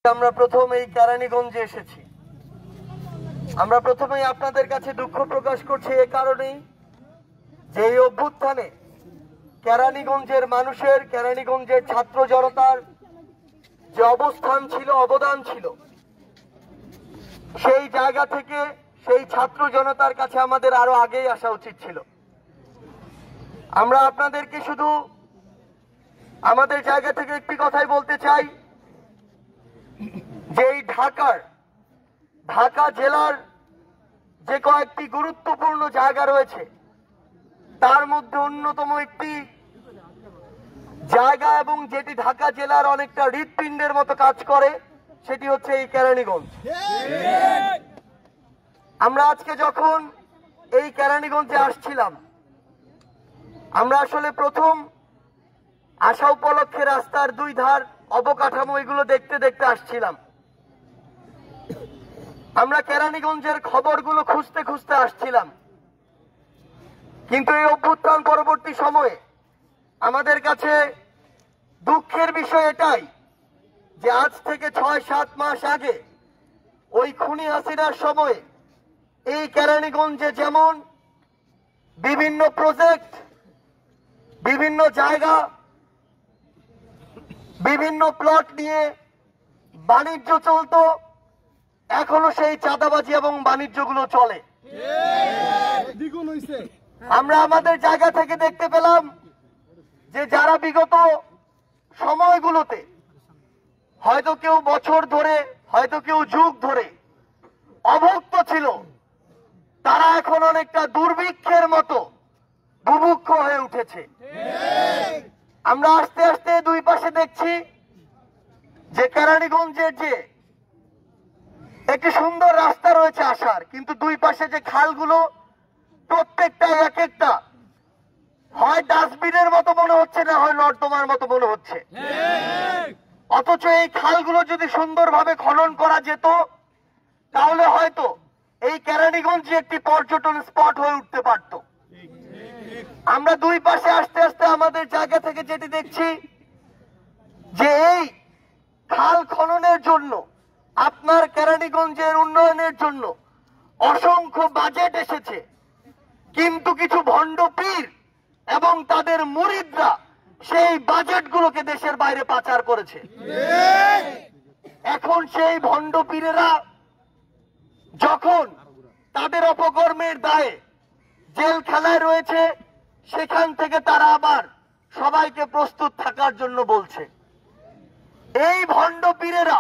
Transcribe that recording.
আমরা প্রথম এই কেরানীগঞ্জে এসেছি। আমরা প্রথমেই আপনাদের কাছে দুঃখ প্রকাশ করছি এই কারণেই যে এই অভ্যুত্থানে কেরানীগঞ্জের মানুষের, কেরানীগঞ্জের ছাত্র জনতার যে অবস্থান ছিল, অবদান ছিল, সেই জায়গা থেকে সেই ছাত্র জনতার কাছে আমাদের আরো আগেই আসা উচিত ছিল। আমরা আপনাদেরকে শুধু আমাদের জায়গা থেকে একটি কথাই বলতে চাই যে এই ঢাকা জেলার যে কয়েকটি গুরুত্বপূর্ণ জায়গা রয়েছে তার মধ্যে অন্যতম একটি জায়গা এবং যেটি ঢাকা জেলার অনেকটা হৃৎপিণ্ডের মতো কাজ করে সেটি হচ্ছে এই কেরানীগঞ্জ। আমরা আজকে যখন এই কেরানীগঞ্জে আসছিলাম, আমরা আসলে প্রথম আসা উপলক্ষে রাস্তার দুই ধার অবকাঠামো এগুলো দেখতে দেখতে আসছিলাম। আমরা কেরানীগঞ্জের খবরগুলো খুঁজতে খুঁজতে আসছিলাম, কিন্তু এই অভ্যুত্থান পরবর্তী সময়ে আমাদের কাছে দুঃখের বিষয় এটাই যে আজ থেকে ৬-৭ মাস আগে ওই খুনি হাসিনার সময়ে এই কেরানীগঞ্জে যেমন বিভিন্ন প্রজেক্ট, বিভিন্ন জায়গা, বিভিন্ন প্লট নিয়ে বাণিজ্য চলতো, এখনো সেই চাঁদাবাজি এবং বাণিজ্যগুলো চলে। আমরা আমাদের জায়গা থেকে দেখতে পেলাম যে যারা বিগত সময়গুলোতে হয়তো কেউ বছর ধরে, হয়তো কেউ যুগ ধরে অভুক্ত ছিল, তারা এখন অনেকটা দুর্ভিক্ষের মতো বুভুক্ষ হয়ে উঠেছে। আমরা আস্তে আস্তে দুই পাশে দেখছি যে কেরানীগঞ্জের যে একটি সুন্দর রাস্তা রয়েছে আসার, কিন্তু দুই পাশে যে খালগুলো প্রত্যেকটা এক একটা হয় ডাস্টবিনের মতো মনে হচ্ছে, না হয় নর্দমার মতো মনে হচ্ছে। অথচ এই খালগুলো যদি সুন্দরভাবে খনন করা যেত তাহলে হয়তো এই কেরানীগঞ্জে একটি পর্যটন স্পট হয়ে উঠতে পারত। আমরা দুই পাশে আস্তে আস্তে আমাদের জায়গা থেকে যেটি দেখছি যে এই খাল খননের জন্য, আপনার কেরানীগঞ্জের উন্নয়নের জন্য অসংখ্য বাজেট এসেছে, কিন্তু কিছু ভণ্ড পীর এবং তাদের মুরিদরা সেই বাজেটগুলোকে দেশের বাইরে পাচার করেছে। এখন সেই ভণ্ড পীরেরা যখন তাদের অপকর্মের দায়ে জেলখানায় রয়েছে, সেখান থেকে তারা আবার সবাইকে প্রস্তুত থাকার জন্য বলছে। এই ভণ্ড পীরেরা